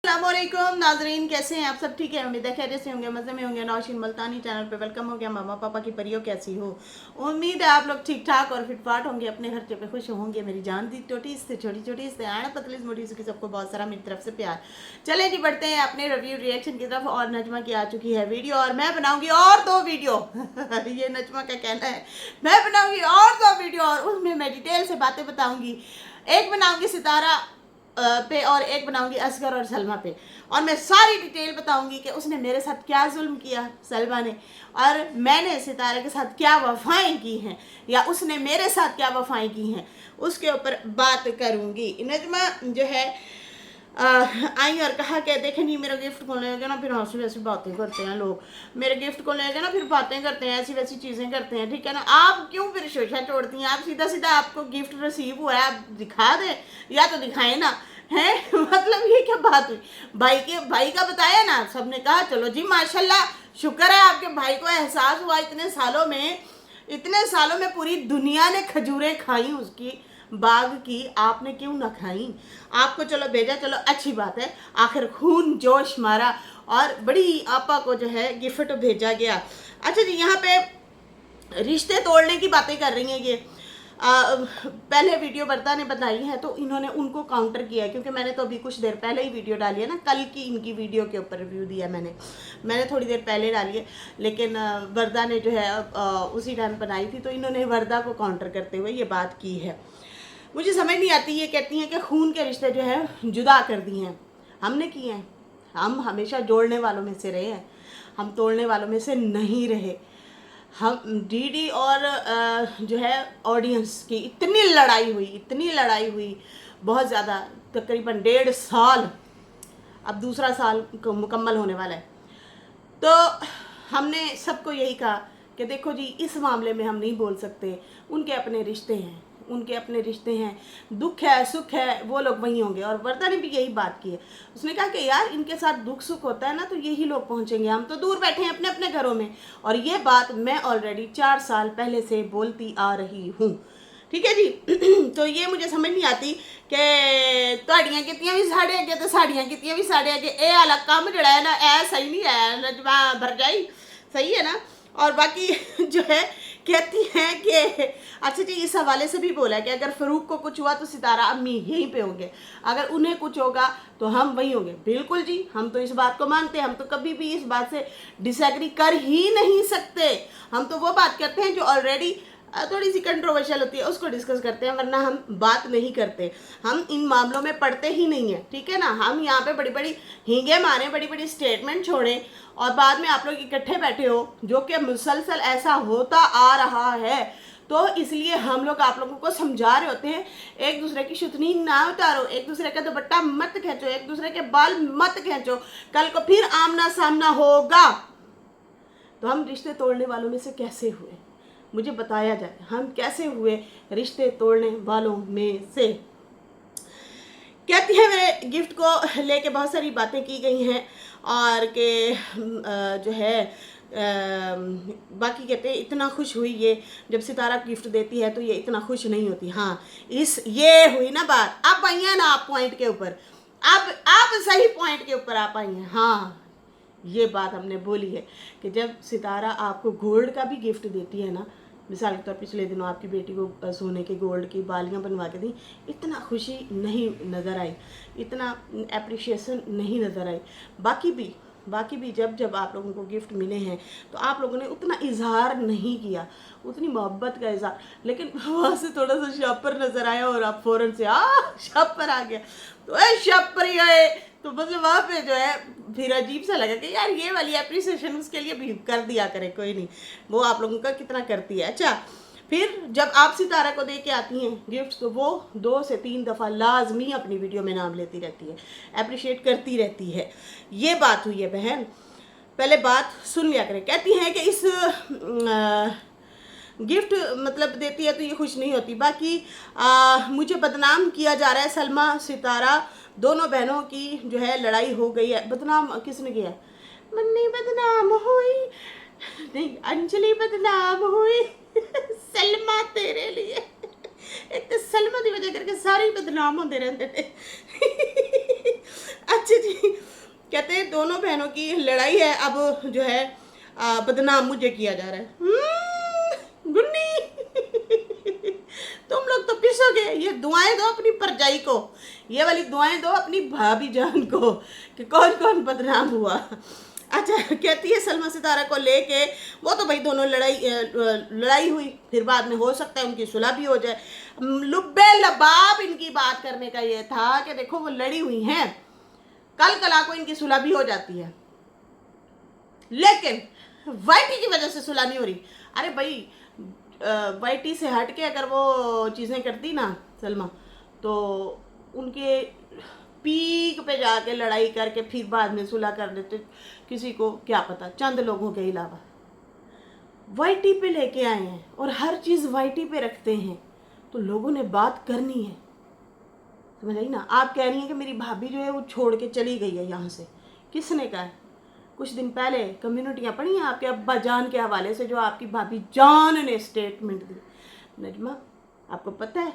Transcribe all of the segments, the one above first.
अस्सलामुअलैकुम नाजरीन, कैसे हैं आप सब? ठीक है, उम्मीद है खैरियत से होंगे, मज़े में होंगे। नौशीन मुल्तानी चैनल पे वेलकम हो गया। मामा पापा की परियों कैसी हो? उम्मीद है आप लोग ठीक ठाक और फिटफाट होंगे, अपने खर्चे पे खुश होंगे। मेरी जान दी छोटी से छोटी छोटी से आना पतली मोटी की सबको बहुत सारा मेरी तरफ से प्यार। चले जी, बढ़ते हैं अपने रिव्यू रिएक्शन की तरफ। और नजमा की आ चुकी है वीडियो और मैं बनाऊंगी और 2 वीडियो ये नजमा का कहना है, मैं बनाऊंगी और 2 वीडियो और उसमें मैं डिटेल से बातें बताऊंगी। एक बनाऊंगी सितारा पे और एक बनाऊंगी असगर और सलमा पे, और मैं सारी डिटेल बताऊंगी कि उसने मेरे साथ क्या जुल्म किया सलमा ने, और मैंने सितारे के साथ क्या वफाएं की हैं या उसने मेरे साथ क्या वफाएं की हैं, उसके ऊपर बात करूंगी। नजमा जो है आई और कहा कि देखें नहीं, मेरा गिफ्ट को लेके ना फिर ऐसी वैसी बातें करते हैं लोग, मेरे गिफ्ट को लेके ना फिर बातें करते हैं, ऐसी वैसी चीज़ें करते हैं, ठीक है ना। आप क्यों फिर शोशा छोड़ती हैं? आप सीधा सीधा आपको गिफ्ट रिसीव हुआ है, आप दिखा दें या तो दिखाएं ना, है मतलब ये क्या बात हुई? भाई का बताया ना, सबने कहा चलो जी माशाल्लाह, शुक्र है आपके भाई को एहसास हुआ। इतने सालों में पूरी दुनिया ने खजूरें खाई उसकी बाग की, आपने क्यों ना खाई? आपको चलो भेजा, चलो अच्छी बात है, आखिर खून जोश मारा और बड़ी आपा को जो है गिफ्ट भेजा गया। अच्छा जी, यहाँ पे रिश्ते तोड़ने की बातें कर रही हैं ये। पहले वीडियो बरता ने बताई है तो इन्होंने उनको काउंटर किया है, क्योंकि मैंने तो अभी कुछ देर पहले ही वीडियो डाली है ना, कल की इनकी वीडियो के ऊपर रिव्यू दिया मैंने थोड़ी देर पहले डाली है, लेकिन वर्दा ने जो है उसी टाइम बनाई थी, तो इन्होंने वर्दा को काउंटर करते हुए ये बात की है। मुझे समझ नहीं आती, ये कहती हैं कि खून के रिश्ते जो है जुदा कर दिए हैं, हमने किए हैं? हम हमेशा जोड़ने वालों में से रहे हैं, हम तोड़ने वालों में से नहीं रहे। हम डीडी और जो है ऑडियंस की इतनी लड़ाई हुई बहुत ज़्यादा, तकरीबन 1.5 साल, अब दूसरा साल मुकम्मल होने वाला है। तो हमने सबको यही कहा कि देखो जी, इस मामले में हम नहीं बोल सकते, उनके अपने रिश्ते हैं, दुख है सुख है वो लोग वहीं होंगे। और वर्दा ने भी यही बात की है, उसने कहा कि यार इनके साथ दुख सुख होता है ना तो यही लोग पहुंचेंगे, हम तो दूर बैठे हैं अपने अपने घरों में। और ये बात मैं ऑलरेडी 4 साल पहले से बोलती आ रही हूँ, ठीक है जी। तो ये मुझे समझ नहीं आती कि ਤੁਹਾਡੀਆਂ ਕੀਤੀਆਂ ਵੀ ਸਾਡੇ ਅੱਗੇ ਤੇ ਸਾਡੀਆਂ ਕੀਤੀਆਂ भी साढ़े आगे, ये वाला काम जड़ा है ना, ऐ सही नहीं है नजमा भरजाई, सही है ना। और बाकी जो है कहती हैं कि अच्छा जी, इस हवाले से भी बोला है कि अगर फ़रूक को कुछ हुआ तो सितारा अम्मी यहीं पे होंगे, अगर उन्हें कुछ होगा तो हम वहीं होंगे। बिल्कुल जी, हम तो इस बात को मानते हैं, हम तो कभी भी इस बात से डिसएग्री कर ही नहीं सकते। हम तो वो बात करते हैं जो ऑलरेडी थोड़ी सी कंट्रोवर्शियल होती है, उसको डिस्कस करते हैं, वरना हम बात नहीं करते। हम इन मामलों में पढ़ते ही नहीं हैं, ठीक है ना। हम यहाँ पे बड़ी बड़ी हींगे मारें, बड़ी बड़ी स्टेटमेंट छोड़ें और बाद में आप लोग इकट्ठे बैठे हो, जो कि मुसलसल ऐसा होता आ रहा है। तो इसलिए हम लोग आप लोगों को समझा रहे होते हैं, एक दूसरे की शुतनी ना उतारो, एक दूसरे का दुपट्टा मत खींचो, एक दूसरे के बाल मत खींचो, कल को फिर आमना सामना होगा। तो हम रिश्ते तोड़ने वालों में से कैसे हुए? मुझे बताया जाए, हम कैसे हुए रिश्ते तोड़ने वालों में से? कहती है मेरे गिफ्ट को लेके बहुत सारी बातें की गई हैं, और के जो है बाकी कहते हैं इतना खुश हुई ये जब सितारा गिफ्ट देती है तो ये इतना खुश नहीं होती। हाँ, ये हुई ना बात, आप आई हैं ना आप पॉइंट के ऊपर, आप सही पॉइंट के ऊपर आप आई हैं। हाँ, ये बात हमने बोली है कि जब सितारा आपको गोल्ड का भी गिफ्ट देती है ना, मिसाल के तौर पिछले दिनों आपकी बेटी को सोने के गोल्ड की बालियां बनवा के दी, इतना खुशी नहीं नज़र आई, इतना एप्रिशिएशन नहीं नज़र आई। बाकी भी जब आप लोगों को गिफ्ट मिले हैं तो आप लोगों ने उतना इजहार नहीं किया, उतनी मोहब्बत का इजहार, लेकिन वहाँ से थोड़ा सा शापर नज़र आया और आप फ़ौरन से शापर आ गया, तो शापर ही आए, तो मतलब वहाँ पे जो है फिर अजीब सा लगा कि यार ये वाली एप्रिसिएशन उसके लिए भी कर दिया करे, कोई नहीं, वो आप लोगों का कितना करती है। अच्छा, फिर जब आप सितारा को दे के आती हैं गिफ्ट तो वो 2 से 3 दफ़ा लाजमी अपनी वीडियो में नाम लेती रहती है, अप्रिशिएट करती रहती है। ये बात हुई है बहन, पहले बात सुन लिया करें। कहती हैं कि इस गिफ्ट मतलब देती है तो ये खुश नहीं होती। बाकी मुझे बदनाम किया जा रहा है, सलमा सितारा दोनों बहनों की जो है लड़ाई हो गई है। बदनाम किसने किया? मन्नी बदनाम हुई नहीं, अंजलि बदनाम हुई सलमा तेरे लिए एक तो सलमा की वजह करके सारे ही बदनाम होते रहते थे। अच्छा जी, कहते हैं दोनों बहनों की लड़ाई है, अब जो है बदनाम मुझे किया जा रहा है। गुन्नी तुम लोग तो पिसोगे। ये दुआएं दो अपनी परजाई को, ये वाली दुआएं दो अपनी भाभी जान को कि कौन कौन बदनाम हुआ। अच्छा, कहती है सलमा सितारा को लेके, वो तो भाई दोनों लड़ाई हुई, फिर बाद में हो सकता है उनकी सुलह भी हो जाए। लुब्बे लबाब इनकी बात करने का ये था कि देखो वो लड़ी हुई हैं, कल कला को इनकी सुलह भी हो जाती है, लेकिन वाईटी की वजह से सुलह नहीं हो रही। अरे भाई वाईटी से हट के अगर वो चीज़ें करती ना सलमा, तो उनके पीक पे जाके लड़ाई करके फिर बाद में सुलह कर देते, किसी को क्या पता, चंद लोगों के अलावा। वाईटी पे लेके आए हैं और हर चीज़ वाईटी पे रखते हैं, तो लोगों ने बात करनी है, समझ आई ना। आप कह रही हैं कि मेरी भाभी जो है वो छोड़ के चली गई है यहाँ से, किसने कहा है? कुछ दिन पहले कम्युनिटियाँ पढ़ी हैं आपके अब्बा जान के हवाले से, जो आपकी भाभी जान ने स्टेटमेंट दी। नजमा, आपको पता है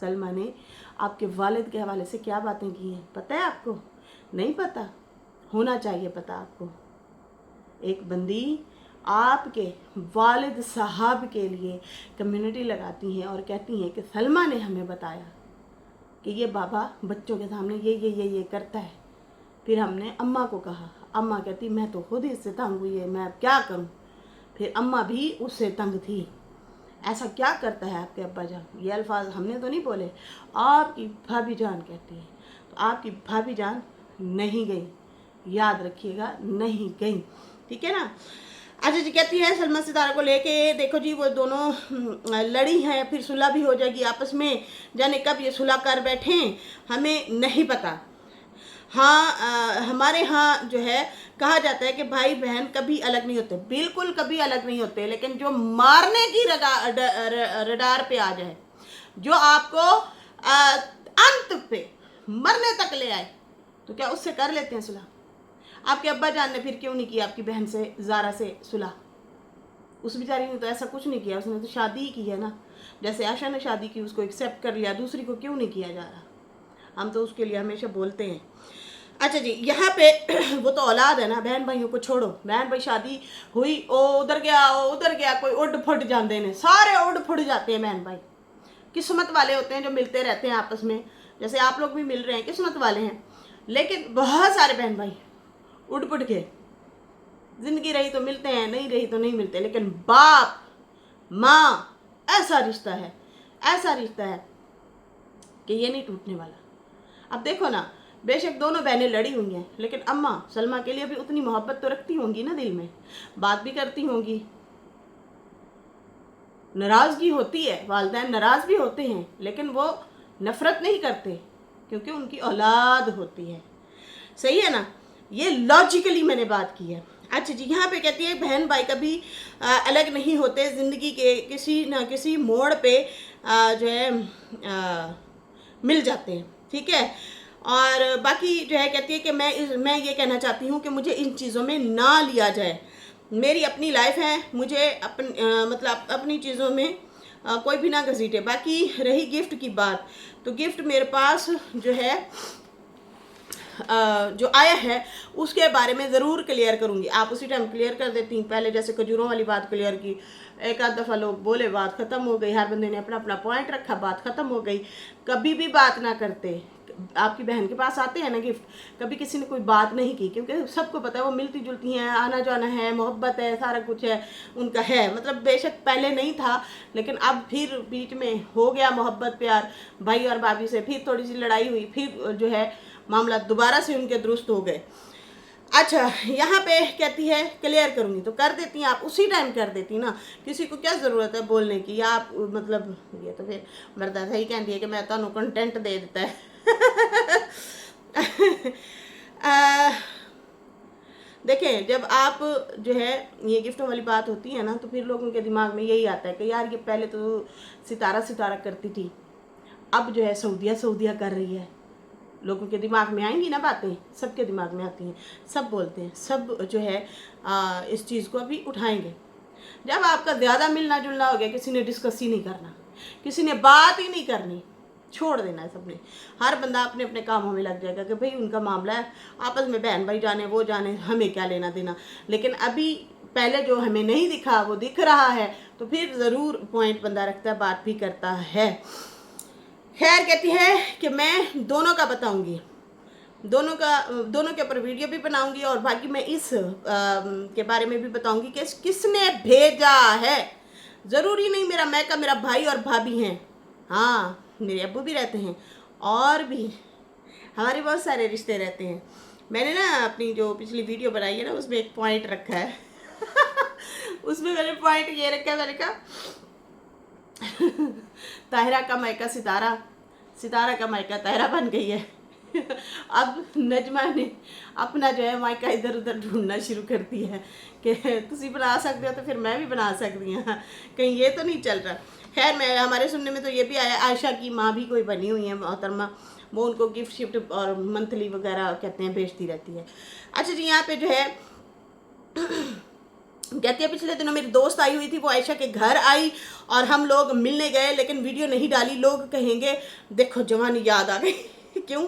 सलमा ने आपके वालिद के हवाले से क्या बातें की हैं? पता है आपको? नहीं पता, होना चाहिए पता आपको। एक बंदी आपके वालिद साहब के लिए कम्युनिटी लगाती हैं और कहती हैं कि सलमा ने हमें बताया कि ये बाबा बच्चों के सामने ये करता है। फिर हमने अम्मा को कहा, अम्मा कहती मैं तो खुद इससे तंग हुई है, मैं अब क्या करूं। फिर अम्मा भी उससे तंग थी। ऐसा क्या करता है आपके अब्बा जान? ये अल्फाज हमने तो नहीं बोले, आपकी भाभी जान कहती है। तो आपकी भाभी जान नहीं गई, याद रखिएगा, नहीं गई, ठीक है ना। अच्छा जी, कहती है सलमा सितारा को लेके, देखो जी वो दोनों लड़ी हैं, फिर सुलह भी हो जाएगी आपस में, जाने कब ये सुलह कर बैठे हमें नहीं पता। हाँ, हमारे यहाँ जो है कहा जाता है कि भाई बहन कभी अलग नहीं होते, बिल्कुल कभी अलग नहीं होते, लेकिन जो मारने की रडार पे आ जाए, जो आपको अंत पे मरने तक ले आए, तो क्या उससे कर लेते हैं सुलह? आपके अब्बा जान ने फिर क्यों नहीं किया आपकी बहन से, ज़ारा से सुलह? उस बेचारी ने तो ऐसा कुछ नहीं किया, उसने तो शादी ही की है ना। जैसे आशा ने शादी की, उसको एक्सेप्ट कर लिया, दूसरी को क्यों नहीं किया जा रहा? हम तो उसके लिए हमेशा बोलते हैं। अच्छा जी, यहाँ पे वो तो औलाद है ना, बहन भाइयों को छोड़ो, बहन भाई शादी हुई, ओ उधर गया, कोई उड़ फुट जाते हैं, सारे उड़ फुट जाते हैं बहन भाई। किस्मत वाले होते हैं जो मिलते रहते हैं आपस में, जैसे आप लोग भी मिल रहे हैं, किस्मत वाले हैं। लेकिन बहुत सारे बहन भाई उड़ फुट के, जिंदगी रही तो मिलते हैं, नहीं रही तो नहीं मिलते, लेकिन बाप माँ ऐसा रिश्ता है कि ये नहीं टूटने वाला। अब देखो ना, बेशक दोनों बहनें लड़ी हुई हैं, लेकिन अम्मा सलमा के लिए भी उतनी मोहब्बत तो रखती होंगी ना, दिल में बात भी करती होंगी, नाराज़गी होती है, वालिदैन नाराज़ भी होते हैं, लेकिन वो नफ़रत नहीं करते क्योंकि उनकी औलाद होती है। सही है ना, ये लॉजिकली मैंने बात की है। अच्छा जी, यहाँ पे कहती है बहन भाई कभी अलग नहीं होते, ज़िंदगी के किसी न किसी मोड़ पे जो है मिल जाते हैं, ठीक है। और बाकी जो है कहती है कि मैं ये कहना चाहती हूँ कि मुझे इन चीज़ों में ना लिया जाए, मेरी अपनी लाइफ है, मुझे मतलब अपनी चीज़ों में कोई भी ना घसीटे। बाकी रही गिफ्ट की बात, तो गिफ्ट मेरे पास जो है जो आया है उसके बारे में ज़रूर क्लियर करूँगी। आप उसी टाइम क्लियर कर देती हैं, पहले जैसे खजूरों वाली बात क्लियर की, एक आध दफ़ा लोग बोले, बात ख़त्म हो गई, हर बंदे ने अपना अपना पॉइंट रखा, बात ख़त्म हो गई। कभी भी बात ना करते, आपकी बहन के पास आते हैं ना गिफ्ट, कभी किसी ने कोई बात नहीं की, क्योंकि सबको पता है वो मिलती जुलती हैं, आना जाना है, मोहब्बत है, सारा कुछ है उनका है। मतलब बेशक पहले नहीं था, लेकिन अब फिर बीच में हो गया मोहब्बत प्यार भाई और भाभी से, फिर थोड़ी सी लड़ाई हुई, फिर जो है मामला दोबारा से उनके दुरुस्त हो गए। अच्छा, यहाँ पे कहती है क्लियर करूँगी, तो कर देती हैं आप, उसी टाइम कर देती ना, किसी को क्या ज़रूरत है बोलने की, या आप मतलब ये तो फिर मरदा सही कहती है कि मैं तो कंटेंट दे देता है। देखें, जब आप जो है ये गिफ्टों वाली बात होती है ना, तो फिर लोगों के दिमाग में यही आता है कि यार ये पहले तो सितारा करती थी, अब जो है सऊदिया कर रही है। लोगों के दिमाग में आएंगी ना बातें, सबके दिमाग में आती हैं, सब बोलते हैं, सब जो है इस चीज़ को अभी उठाएंगे। जब आपका ज़्यादा मिलना जुलना हो गया, किसी ने डिस्कस ही नहीं करना, किसी ने बात ही नहीं करनी, छोड़ देना है सबने। हर बंदा अपने अपने कामों में लग जाएगा कि भाई उनका मामला है, आपस में बहन भाई जाने वो जाने, हमें क्या लेना देना। लेकिन अभी पहले जो हमें नहीं दिखा वो दिख रहा है, तो फिर ज़रूर पॉइंट बंदा रखता है, बात भी करता है। खैर, कहती है कि मैं दोनों का बताऊंगी, दोनों के ऊपर वीडियो भी बनाऊंगी, और बाकी मैं इस के बारे में भी बताऊंगी कि किसने भेजा है। ज़रूरी नहीं मेरा मैका मेरा भाई और भाभी हैं, हाँ मेरे अब्बू भी रहते हैं, और भी हमारे बहुत सारे रिश्ते रहते हैं। मैंने ना अपनी जो पिछली वीडियो बनाई है ना, उसमें एक पॉइंट रखा है उसमें मैंने पॉइंट ये रखा है, मैंने कहा ताहिरा का मायका सितारा, सितारा का मायका ताहिरा बन गई है। अब नजमा ने अपना जो है मायका इधर उधर ढूंढना शुरू कर दिया है कि तुसी बना सकते हो तो फिर मैं भी बना सकती हूँ, कहीं ये तो नहीं चल रहा। खैर, मैं हमारे सुनने में तो ये भी आया आयशा की माँ भी कोई बनी हुई है मोहतरमा, वो उनको गिफ्ट शिफ्ट और मंथली वगैरह कहते हैं भेजती रहती है। अच्छा जी, यहाँ पे जो है कहती है पिछले दिनों मेरी दोस्त आई हुई थी, वो आयशा के घर आई और हम लोग मिलने गए, लेकिन वीडियो नहीं डाली। लोग कहेंगे देखो जवानी याद आ गई। क्यों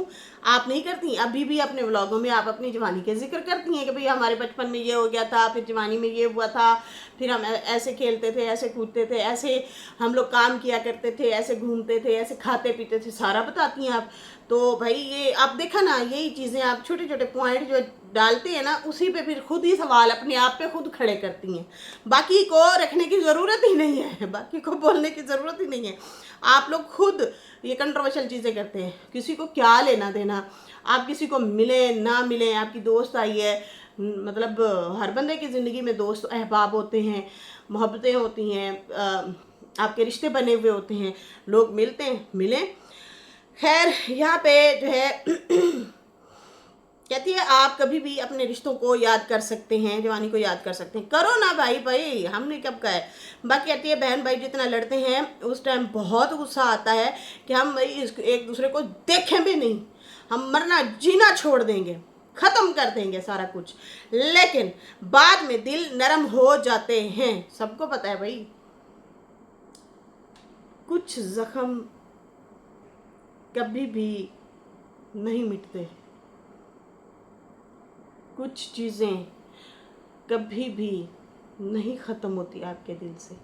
आप नहीं करती? अभी भी अपने व्लॉगों में आप अपनी जवानी के जिक्र करती हैं कि भाई हमारे बचपन में ये हो गया था, फिर जवानी में ये हुआ था, फिर हम ऐसे खेलते थे, ऐसे कूदते थे, ऐसे हम लोग काम किया करते थे, ऐसे घूमते थे, ऐसे खाते पीते थे, सारा बताती हैं आप। तो भाई ये आप देखा ना, यही चीज़ें आप छोटे छोटे पॉइंट जो डालते हैं ना, उसी पे फिर खुद ही सवाल अपने आप पे खुद खड़े करती हैं। बाकी को रखने की ज़रूरत ही नहीं है, बाकी को बोलने की ज़रूरत ही नहीं है। आप लोग खुद ये कंट्रोवर्शियल चीज़ें करते हैं, किसी को क्या लेना देना। आप किसी को मिले ना मिले, आपकी दोस्त आई है, मतलब हर बंदे की ज़िंदगी में दोस्त अहबाब होते हैं, मोहब्बतें होती हैं, आपके रिश्ते बने हुए होते हैं, लोग मिलते हैं, मिलें। खैर, यहाँ पे जो है कहती है आप कभी भी अपने रिश्तों को याद कर सकते हैं, जवानी को याद कर सकते हैं, करो ना भाई, भाई हमने कब कहा है। बाकी कहती है बहन भाई जितना लड़ते हैं उस टाइम बहुत गुस्सा आता है कि हम एक दूसरे को देखें भी नहीं, हम मरना जीना छोड़ देंगे, ख़त्म कर देंगे सारा कुछ, लेकिन बाद में दिल नरम हो जाते हैं। सबको पता है भाई, कुछ जख्म कभी भी नहीं मिटते, कुछ चीज़ें कभी भी नहीं ख़त्म होती आपके दिल से,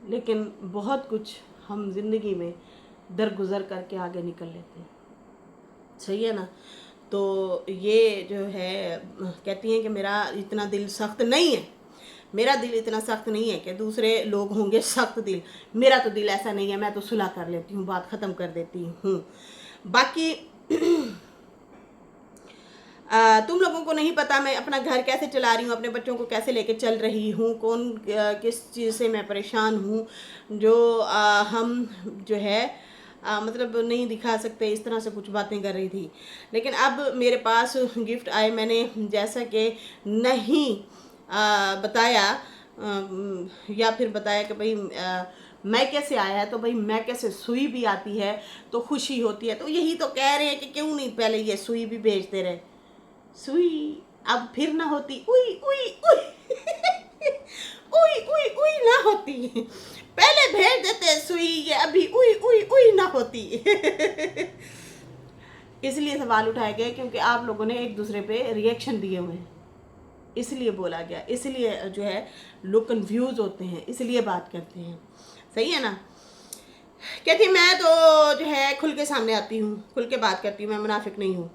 लेकिन बहुत कुछ हम ज़िंदगी में दरगुजर करके आगे निकल लेते हैं। सही है ना? तो ये जो है कहती हैं कि मेरा इतना दिल सख्त नहीं है, मेरा दिल इतना सख्त नहीं है कि दूसरे लोग होंगे सख्त दिल, मेरा तो दिल ऐसा नहीं है, मैं तो सुलह कर लेती हूँ, बात ख़त्म कर देती हूँ। बाकी तुम लोगों को नहीं पता मैं अपना घर कैसे चला रही हूँ, अपने बच्चों को कैसे लेके चल रही हूँ, कौन किस चीज़ से मैं परेशान हूँ, जो हम जो है मतलब नहीं दिखा सकते, इस तरह से कुछ बातें कर रही थी। लेकिन अब मेरे पास गिफ्ट आए, मैंने जैसा कि नहीं बताया या फिर बताया कि भाई मैं कैसे आया है, तो भाई मैं कैसे सुई भी आती है तो खुशी होती है। तो यही तो कह रहे हैं कि क्यों नहीं पहले ये सुई भी भेजते रहे। सुई अब फिर ना होती, उई उई उई उई उई उई ना होती, पहले भेज देते सुई, ये अभी उई उई उई ना होती। इसलिए सवाल उठाए गए क्योंकि आप लोगों ने एक दूसरे पे रिएक्शन दिए हुए हैं, इसलिए बोला गया, इसलिए जो है लोग कंफ्यूज होते हैं, इसलिए बात करते हैं। सही है ना? कहती मैं तो जो है खुल के सामने आती हूँ, खुल के बात करती हूँ, मैं मुनाफिक नहीं हूँ।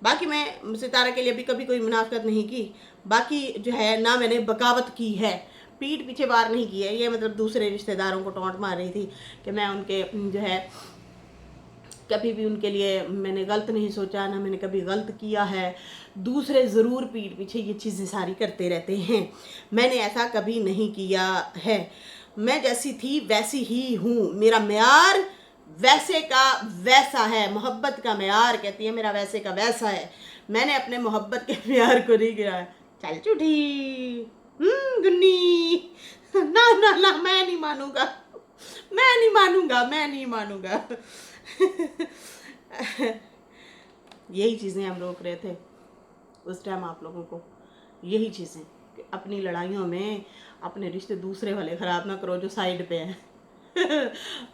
बाकी मैं सितारा के लिए भी कभी कोई मुनाफिकत नहीं की, बाकी जो है ना मैंने बगावत की है, पीठ पीछे वार नहीं की है। ये मतलब दूसरे रिश्तेदारों को टोंट मार रही थी कि मैं उनके जो है कभी भी उनके लिए मैंने गलत नहीं सोचा, ना मैंने कभी गलत किया है। दूसरे ज़रूर पीठ पीछे ये चीज़ें सारी करते रहते हैं, मैंने ऐसा कभी नहीं किया है। मैं जैसी थी वैसी ही हूँ, मेरा म्यार वैसे का वैसा है, मोहब्बत का म्यार कहती है मेरा वैसे का वैसा है, मैंने अपने मोहब्बत के म्यार को नहीं गिराया। चल झूठी गुन्नी, ना ना ना, मैं नहीं मानूंगा, मैं नहीं मानूंगा, मैं नहीं मानूंगा। यही चीज़ें हम रोक रहे थे उस टाइम आप लोगों को, यही चीज़ें कि अपनी लड़ाइयों में अपने रिश्ते दूसरे वाले ख़राब ना करो जो साइड पे हैं।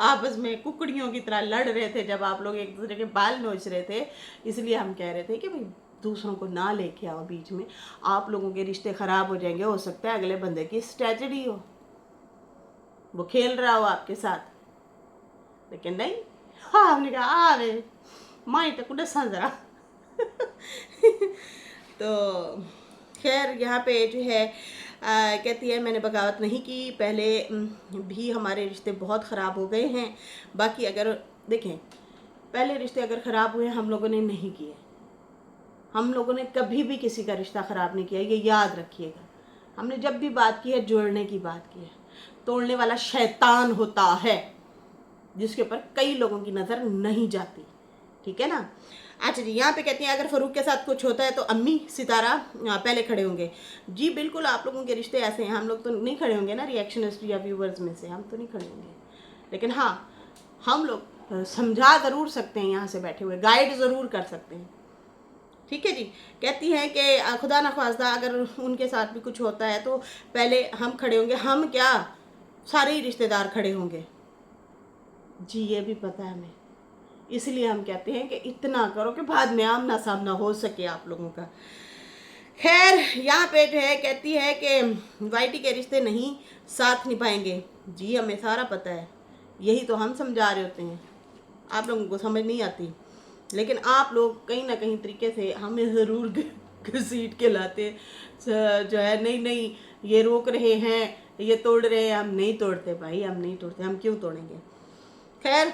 आपस में कुकड़ियों की तरह लड़ रहे थे जब आप लोग एक दूसरे के बाल नोच रहे थे, इसलिए हम कह रहे थे कि भाई दूसरों को ना लेके आओ बीच में, आप लोगों के रिश्ते ख़राब हो जाएंगे। हो सकता है अगले बंदे की स्ट्रेटजी हो, वो खेल रहा हो आपके साथ, लेकिन नहीं। हाँ, हमने कहा आ वे माई तक डसा जरा। तो खैर यहाँ पे जो है कहती है मैंने बगावत नहीं की, पहले भी हमारे रिश्ते बहुत ख़राब हो गए हैं। बाकी अगर देखें, पहले रिश्ते अगर ख़राब हुए हम लोगों ने नहीं किए, हम लोगों ने कभी भी किसी का रिश्ता ख़राब नहीं किया, ये याद रखिएगा। हमने जब भी बात की है जोड़ने की बात की है। तोड़ने वाला शैतान होता है जिसके ऊपर कई लोगों की नज़र नहीं जाती, ठीक है ना। अच्छा जी, यहाँ पे कहती हैं अगर फ़रूक के साथ कुछ होता है तो अम्मी सितारा पहले खड़े होंगे। जी बिल्कुल, आप लोगों के रिश्ते ऐसे हैं, हम लोग तो नहीं खड़े होंगे ना रिएक्शनिस्ट या व्यूवर्स में से, हम तो नहीं खड़े होंगे, लेकिन हाँ हम लोग समझा ज़रूर सकते हैं, यहाँ से बैठे हुए गाइड ज़रूर कर सकते हैं, ठीक है जी। कहती हैं कि खुदा न ख्वास्ता अगर उनके साथ भी कुछ होता है तो पहले हम खड़े होंगे। हम क्या, सारे ही रिश्तेदार खड़े होंगे। जी ये भी पता है हमें, इसलिए हम कहते हैं कि इतना करो कि बाद में आमना सामना हो सके आप लोगों का। खैर यहाँ पे जो है कहती है कि वाइटी के रिश्ते नहीं साथ निभाएंगे। जी हमें सारा पता है, यही तो हम समझा रहे होते हैं, आप लोगों को समझ नहीं आती, लेकिन आप लोग कहीं ना कहीं तरीके से हमें ज़रूर घसीट के लाते जो है। नहीं नहीं ये रोक रहे हैं, ये तोड़ रहे हैं, हम नहीं तोड़ते भाई, हम नहीं तोड़ते, हम क्यों तोड़ेंगे। खैर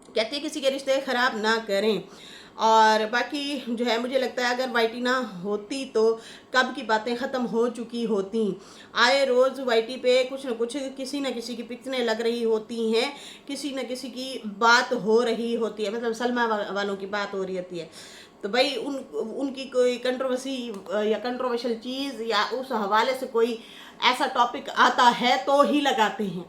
कहती है किसी के रिश्ते ख़राब ना करें। और बाकी जो है मुझे लगता है अगर वाइटी ना होती तो कब की बातें ख़त्म हो चुकी होती। आए रोज़ वाइटी पे कुछ न कुछ किसी न किसी की पिक्चरें लग रही होती हैं, किसी न किसी की बात हो रही होती है, मतलब सलमा वालों की बात हो रही होती है। तो भाई उनकी कोई कंट्रोवर्सी या कंट्रोवर्शियल चीज़ या उस हवाले से कोई ऐसा टॉपिक आता है तो ही लगाते हैं,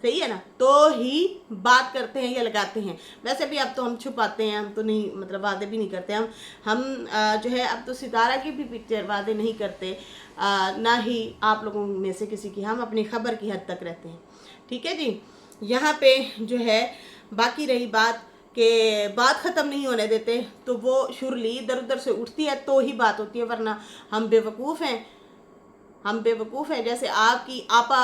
सही है ना, तो ही बात करते हैं या लगाते हैं। वैसे भी अब तो हम छुपाते हैं, हम तो नहीं, मतलब वादे भी नहीं करते हम जो है अब तो सितारा की भी पिक्चर वादे नहीं करते, ना ही आप लोगों में से किसी की, हम अपनी खबर की हद तक रहते हैं, ठीक है जी। यहाँ पे जो है बाकी रही बात कि बात ख़त्म नहीं होने देते, तो वो शुरली इधर उधर से उठती है तो ही बात होती है, वरना हम बेवकूफ़ हैं, हम बेवकूफ़ हैं। जैसे आपकी आपा,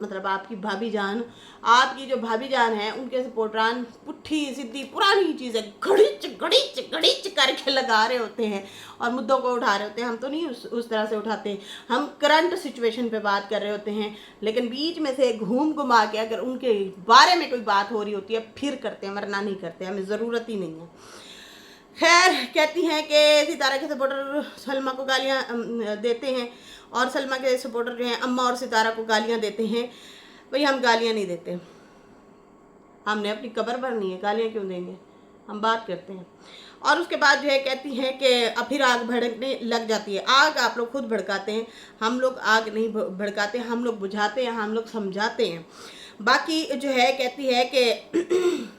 मतलब आपकी भाभी जान, आपकी जो भाभी जान है उनके सपोर्टरान पुट्ठी सीधी पुरानी चीज़ें घड़ीच घड़ीच घड़ीच करके लगा रहे होते हैं और मुद्दों को उठा रहे होते हैं। हम तो नहीं उस तरह से उठाते, हम करंट सिचुएशन पे बात कर रहे होते हैं, लेकिन बीच में से घूम घुमा के अगर उनके बारे में कोई बात हो रही होती है फिर करते हैं, वरना नहीं करते, हमें ज़रूरत ही नहीं है। खैर कहती हैं कि सितारा के सपोर्टर सलमा को गालियाँ देते हैं और सलमा के सपोर्टर जो हैं अम्मा और सितारा को गालियाँ देते हैं। भाई हम गालियाँ नहीं देते, हमने अपनी कब्र भरनी है, गालियाँ क्यों देंगे, हम बात करते हैं। और उसके बाद जो है कहती हैं कि अब फिर आग भड़कने लग जाती है। आग आप लोग खुद भड़काते हैं, हम लोग आग नहीं भड़काते, हम लोग बुझाते हैं, हम लोग समझाते हैं। बाकी जो है कहती है कि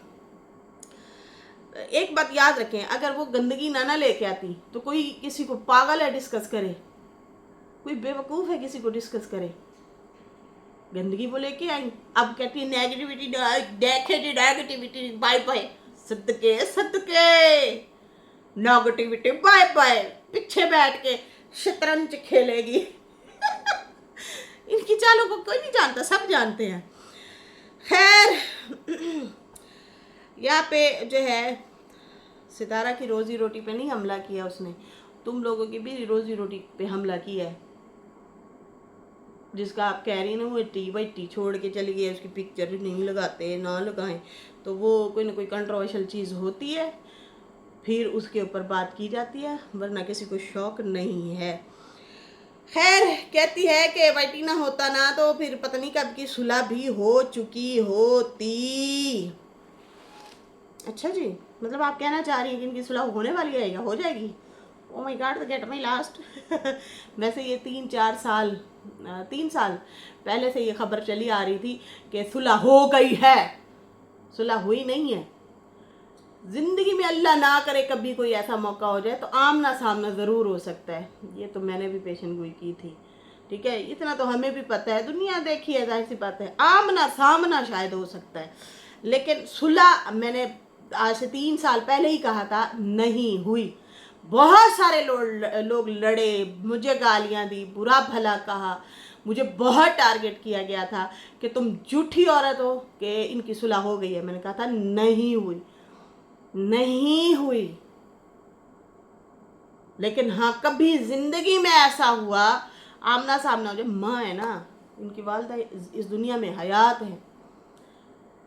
एक बात याद रखें, अगर वो गंदगी ना लेके आती तो कोई किसी को पागल है डिस्कस करे, कोई बेवकूफ़ है किसी को डिस्कस करे, गंदगी वो लेके आई। अब कहती है नेगेटिविटी, देखे जी नेगेटिविटी बाय बाय, सदके सदके नेगेटिविटी बाय बाय, पीछे बैठ के शतरंज खेलेगी। इनकी चालों को कोई नहीं जानता, सब जानते हैं। खैर यहाँ पे जो है सितारा की रोज़ी रोटी पे नहीं हमला किया उसने, तुम लोगों की भी रोज़ी रोटी पे हमला किया है। जिसका आप कह रही हैं ना वो टी छोड़ के चली गई, उसकी पिक्चर नहीं लगाते, ना लगाएं, तो वो कोई ना कोई कंट्रोवर्शियल चीज़ होती है, फिर उसके ऊपर बात की जाती है, वरना किसी को शौक नहीं है। खैर कहती है कि वाइटी ना होता ना तो फिर पता नहीं कब की सुलह भी हो चुकी होती। अच्छा जी, मतलब आप कहना चाह रही हैं कि इनकी सुलह होने वाली है या हो जाएगी। Oh my God, get my last. वैसे ये 3 साल पहले से ये खबर चली आ रही थी कि सुलह हो गई है, सुलह हुई नहीं है। ज़िंदगी में अल्लाह ना करे कभी कोई ऐसा मौका हो जाए तो आमना सामना ज़रूर हो सकता है, ये तो मैंने भी पेशन गोई की थी। ठीक है, इतना तो हमें भी पता है, दुनिया देखी है, जाहिर सी बात है, आमना सामना शायद हो सकता है, लेकिन सुलह मैंने आज से 3 साल पहले ही कहा था, नहीं हुई। बहुत सारे लोग लड़े, मुझे गालियां दी, बुरा भला कहा, मुझे बहुत टारगेट किया गया था कि तुम झूठी औरत हो कि इनकी सुलह हो गई है। मैंने कहा था नहीं हुई, नहीं हुई। लेकिन हाँ, कभी जिंदगी में ऐसा हुआ आमना सामना हो जाए, माँ है ना, इनकी वालिदा इस दुनिया में हयात है,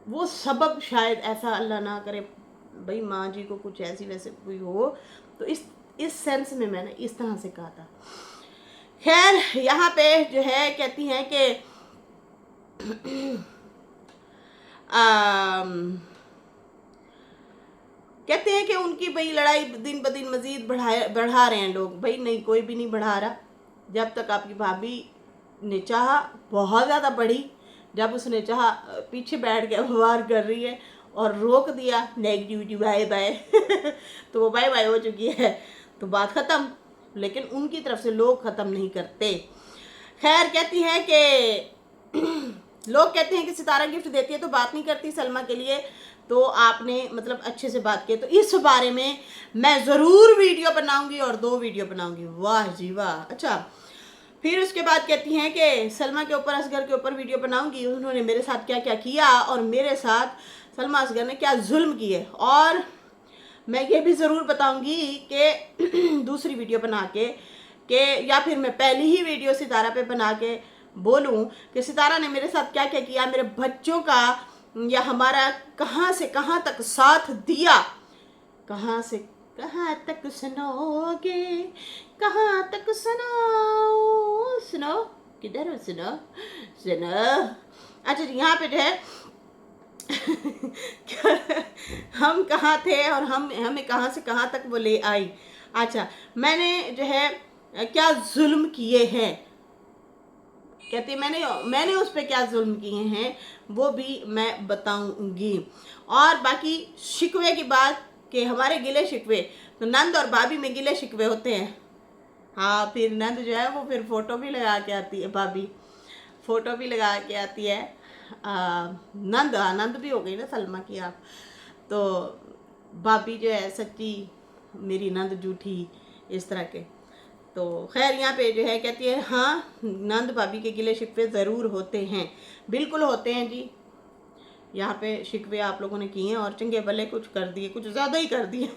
वो सबब शायद ऐसा अल्लाह ना करे भाई माँ जी को कुछ ऐसी वैसे कोई हो, तो इस सेंस में मैंने इस तरह से कहा था। खैर यहाँ पे जो है कहती हैं कि कहते हैं कि उनकी भाई लड़ाई दिन ब दिन मजीद बढ़ा रहे हैं लोग। भाई नहीं, कोई भी नहीं बढ़ा रहा। जब तक आपकी भाभी ने चाहा बहुत ज़्यादा बढ़ी, जब उसने चाहा पीछे बैठ के वार कर रही है, और रोक दिया नेगेटिविटी बाय बाय तो वो बाय बाय हो चुकी है, तो बात ख़त्म। लेकिन उनकी तरफ से लोग ख़त्म नहीं करते। खैर कहती है कि लोग कहते हैं कि सितारा गिफ्ट देती है तो बात नहीं करती सलमा के लिए, तो आपने मतलब अच्छे से बात की, तो इस बारे में मैं ज़रूर वीडियो बनाऊंगी और 2 वीडियो बनाऊंगी। वाह जी वाह। अच्छा, फिर उसके बाद कहती हैं कि सलमा के ऊपर, असगर के ऊपर वीडियो बनाऊंगी, उन्होंने मेरे साथ क्या क्या किया और मेरे साथ सलमा असगर ने क्या जुल्म किए, और मैं ये भी ज़रूर बताऊंगी कि दूसरी वीडियो बना के या फिर मैं पहली ही वीडियो सितारा पे बना के बोलूं कि सितारा ने मेरे साथ क्या क्या किया, मेरे बच्चों का या हमारा कहाँ से कहाँ तक साथ दिया, कहाँ से कहाँ तक सुनोगे, कहाँ तक सुनो सुनो, किधर हो सुनो सुनो। अच्छा जी, यहाँ पे जो है हम कहाँ थे और हमें कहाँ से कहाँ तक वो ले आई। अच्छा, मैंने जो है क्या जुल्म किए हैं, कहती मैंने उस पर क्या जुल्म किए हैं वो भी मैं बताऊंगी। और बाकी शिकवे की बात कि हमारे गिले शिकवे, तो नंद और भाभी में गिले शिकवे होते हैं। हाँ, फिर नंद जो है वो फिर फ़ोटो भी लगा के आती है, भाभी फ़ोटो भी लगा के आती है। नंद भी हो गई ना सलमा की आप, तो भाभी जो है सच्ची मेरी नंद झूठी, इस तरह के। तो खैर यहाँ पे जो है कहती है हाँ, नंद भाभी के गिले शिकवे ज़रूर होते हैं, बिल्कुल होते हैं जी। यहाँ पे शिकवे आप लोगों ने किए हैं और चंगे भले कुछ कर दिए, कुछ ज़्यादा ही कर दिए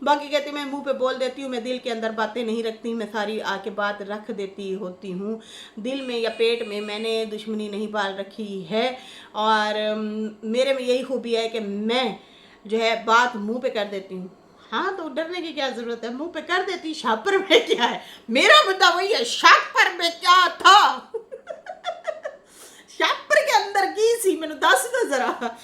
बाकी कहती मैं मुंह पे बोल देती हूँ, मैं दिल के अंदर बातें नहीं रखती, मैं सारी आके बात रख देती होती हूँ। दिल में या पेट में मैंने दुश्मनी नहीं पाल रखी है, और मेरे में यही खूबी है कि मैं जो है बात मुंह पे कर देती हूँ। हाँ, तो डरने की क्या ज़रूरत है, मुंह पे कर देती। शापर में क्या है, मेरा मुद्दा वही है, शापर में क्या था शापर के अंदर की सी, मैंने दस दो जरा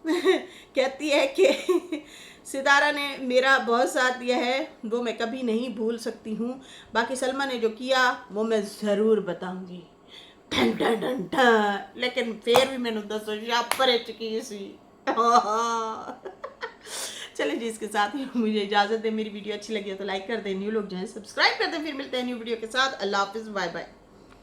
कहती है कि सितारा ने मेरा बहुत साथ दिया है, वो मैं कभी नहीं भूल सकती हूँ। बाकी सलमा ने जो किया वो मैं ज़रूर बताऊँगी। ठन ठन ठन ठन। लेकिन फिर भी मैंने दसो शापर चुकी सी चलिए जी, इसके साथ ही मुझे इजाज़त दें। मेरी वीडियो अच्छी लगी है तो लाइक कर दें, न्यू लोग जो है सब्सक्राइब कर दें। फिर मिलते हैं न्यू वीडियो के साथ। अल्लाह हाफिज़, बाय बाय।